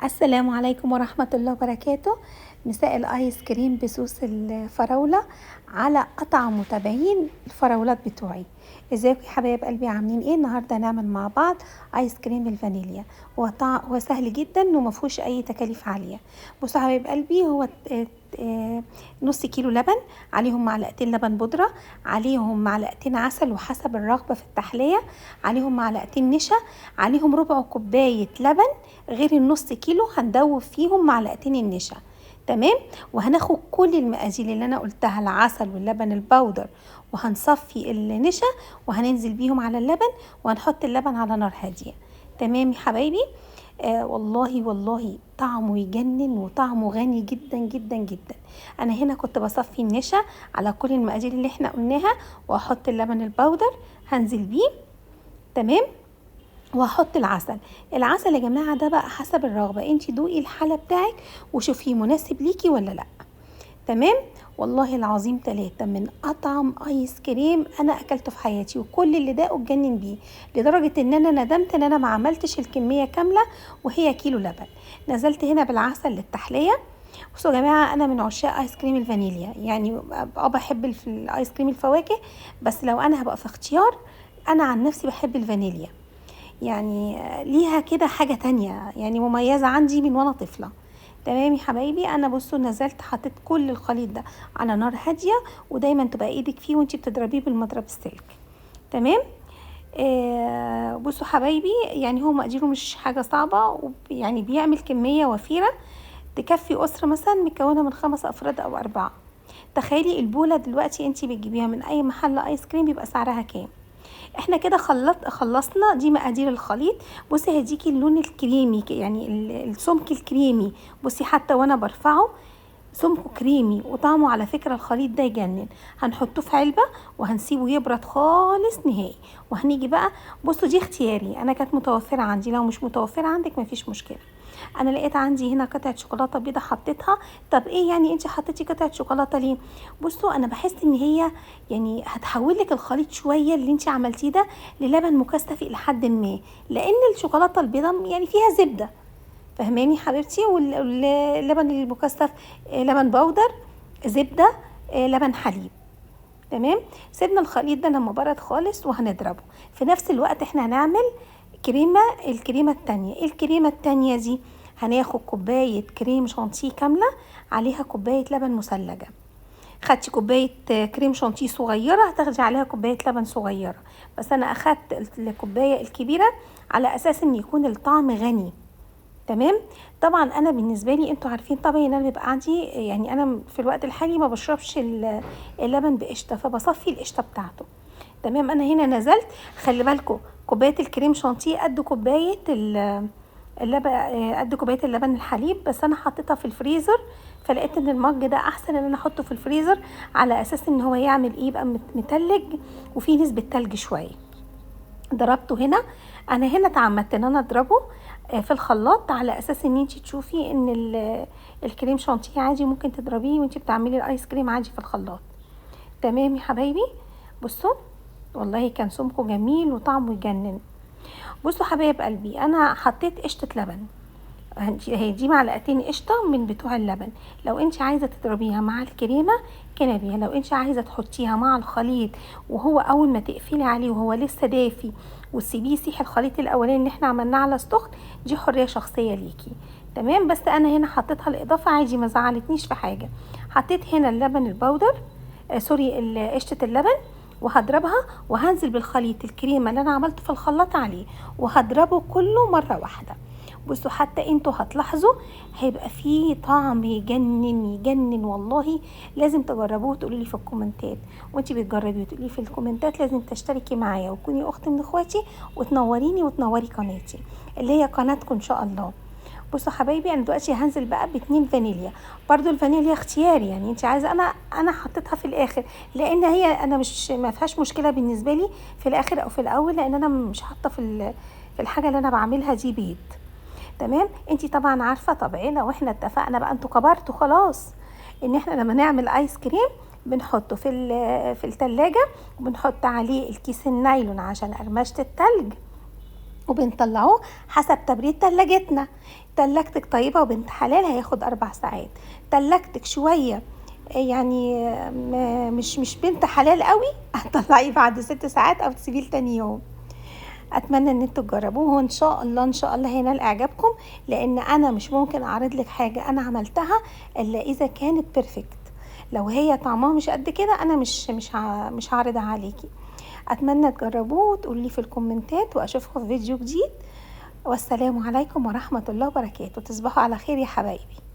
السلام عليكم ورحمة الله وبركاته. مساء الآيس كريم بصوص الفراولة على قطع متابعين الفراولات بتوعي. ازيكم يا حبايب قلبي، عاملين ايه؟ النهارده هنعمل مع بعض ايس كريم الفانيليا. هو سهل جدا ومفهوش اي تكاليف عالية. بصوا يا حبايب قلبي، هو نص كيلو لبن، عليهم معلقتين لبن بودرة، عليهم معلقتين عسل وحسب الرغبة في التحلية، عليهم معلقتين نشا، عليهم ربع كوباية لبن، غير النص كيلو هندوب فيهم معلقتين النشا. تمام. وهناخد كل المقادير اللي انا قلتها، العسل واللبن البودر، وهنصفي النشا وهننزل بيهم على اللبن، وهنحط اللبن على نار هاديه. تمام يا حبايبي. والله طعمه يجنن وطعمه غني جدا جدا جدا. انا هنا كنت بصفي النشا على كل المقادير اللي احنا قلناها، واحط اللبن البودر هنزل بيه. تمام. وهحط العسل يا جماعه ده بقى حسب الرغبه، انتي دوقي الحاله بتاعك وشوفيه مناسب ليكي ولا لا. تمام. والله العظيم 3 من اطعم ايس كريم انا اكلته في حياتي، وكل اللي داقه اتجنن بيه، لدرجه ان انا ندمت ان انا ما عملتش الكميه كامله وهي كيلو لبن. نزلت هنا بالعسل للتحليه. بصوا يا جماعه، انا من عشاق ايس كريم الفانيليا، يعني بحب الايس كريم الفواكه، بس لو انا هبقى في اختيار، انا عن نفسي بحب الفانيليا. يعني ليها كده حاجة تانية، يعني مميزة عندي من وانا طفلة. تمام يا حبايبي. انا بصوا نزلت حطيت كل الخليط ده على نار هادية، ودايما تبقى ايدك فيه وانتي بتضربيه بالمضرب السلك. تمام. بصوا حبايبي، يعني هو مقديره مش حاجة صعبة، يعني بيعمل كمية وفيرة تكفي أسرة مثلا مكونة من 5 أفراد أو 4. تخيلي البولة دلوقتي انتي بتجيبيها من أي محل آيس كريم بيبقى سعرها كام. احنا كده خلصنا دي مقادير الخليط. بصي هديكي اللون الكريمي، يعني السمك الكريمي. بصي حتى وانا برفعه سمكه كريمي، وطعمه على فكرة الخليط ده يجنن. هنحطه في علبة وهنسيبه يبرد خالص نهائي، وهنيجي بقى. بصوا دي اختياري، انا كانت متوفرة عندي، لو مش متوفرة عندك مفيش مشكلة. انا لقيت عندي هنا قطعه شوكولاته بيضه حطيتها. طب ايه يعني انت حطيتي قطعه شوكولاته ليه؟ بصوا انا بحس ان هي يعني هتحول لك الخليط شويه اللي انت عملتيه ده للبن مكثف الى حد ما، لان الشوكولاته البيضه يعني فيها زبده. فهماني حبيبتي؟ واللبن المكثف لبن بودر، زبده، لبن حليب. تمام. سيبنا الخليط ده لما برد خالص وهنضربه. في نفس الوقت احنا هنعمل الكريمة التانية. ايه الكريمة التانية دي؟ هناخد كوباية كريم شانتيه كاملة، عليها كوباية لبن مثلجة. خدتي كوباية كريم شانتيه صغيرة، هتاخدي عليها كوباية لبن صغيرة، بس انا اخدت الكوباية الكبيرة على اساس ان يكون الطعم غني. تمام. طبعا انا بالنسبه لي انتوا عارفين طبعا ان انا بيبقى عندي، يعني انا في الوقت الحالي ما بشربش اللبن بقشطه، فبصفي القشطه بتاعته. تمام. انا هنا نزلت، خلي بالكم كوبايه الكريم شانتيه قد كوبايه اللبن، قد كوبايه اللبن الحليب، بس انا حطيتها في الفريزر، فلقيت ان المج ده احسن ان انا احطه في الفريزر، على اساس ان هو يعمل ايه، يبقى متلج وفيه نسبه تلج شويه. ضربته هنا. انا هنا اتعمدت ان انا اضربه في الخلاط، على اساس ان انت تشوفي ان الكريم شانتيه عادي ممكن تضربيه وانت بتعملي الايس كريم عادي في الخلاط. تمام يا حبايبي. بصوا والله كان سمكه جميل وطعمه يجنن. بصوا حبايب قلبي، انا حطيت قشطه لبن، هي دي معلقتين قشطه من بتوع اللبن. لو انت عايزه تضربيها مع الكريمه كان بيها، لو انت عايزه تحطيها مع الخليط وهو اول ما تقفلي عليه وهو لسه دافي وتسيبيه يسيح الخليط الاولاني اللي احنا عملناه على السخن، دي حريه شخصيه ليكي. تمام. بس انا هنا حطيتها الاضافه عادي، ما زعلتنيش في حاجه. حطيت هنا اللبن البودر، سوري قشطه اللبن، وهضربها وهنزل بالخليط الكريمه اللي انا عملته في الخلاط عليه، وهضربه كله مره واحده. بصوا حتى انتوا هتلاحظوا هيبقى فيه طعم يجنن يجنن والله. لازم تجربوه وتقولوا لي في الكومنتات، وانتي بتجربي وتقولي لي في الكومنتات لازم تشتركي معايا وتكوني اخت من اخواتي وتنوريني وتنوري قناتي اللي هي قناتكم ان شاء الله. بصوا حبايبي، انا دلوقتي هنزل بقى ب2 فانيليا. برضو الفانيليا اختياري، يعني انت عايزه، انا حطيتها في الاخر، لان هي انا مش ما فيهاش مشكله بالنسبه لي في الاخر او في الاول، لان انا مش حاطه في الحاجه اللي انا بعملها دي بيض. تمام. انتي طبعا عارفه طبعنا، واحنا اتفقنا بقى، انتوا كبرتوا خلاص، ان احنا لما نعمل ايس كريم بنحطه في التلاجة، وبنحط عليه الكيس النايلون عشان قرمشة التلج، وبنطلعوه حسب تبريد تلاجتنا. تلاجتك طيبة وبنت حلال هياخد 4 ساعات، تلاجتك شوية يعني مش بنت حلال قوي هتطلعيه بعد 6 ساعات او تسيبيه تاني يوم. اتمنى ان انتوا تجربوه، وان شاء الله ان شاء الله هينال اعجابكم، لان انا مش ممكن اعرض لك حاجه انا عملتها الا اذا كانت بيرفكت. لو هي طعمها مش قد كده انا مش هعرضها عليكي. اتمنى تجربوه وتقولوا لي في الكومنتات، واشوفكم في فيديو جديد. والسلام عليكم ورحمه الله وبركاته. تصبحوا على خير يا حبايبي.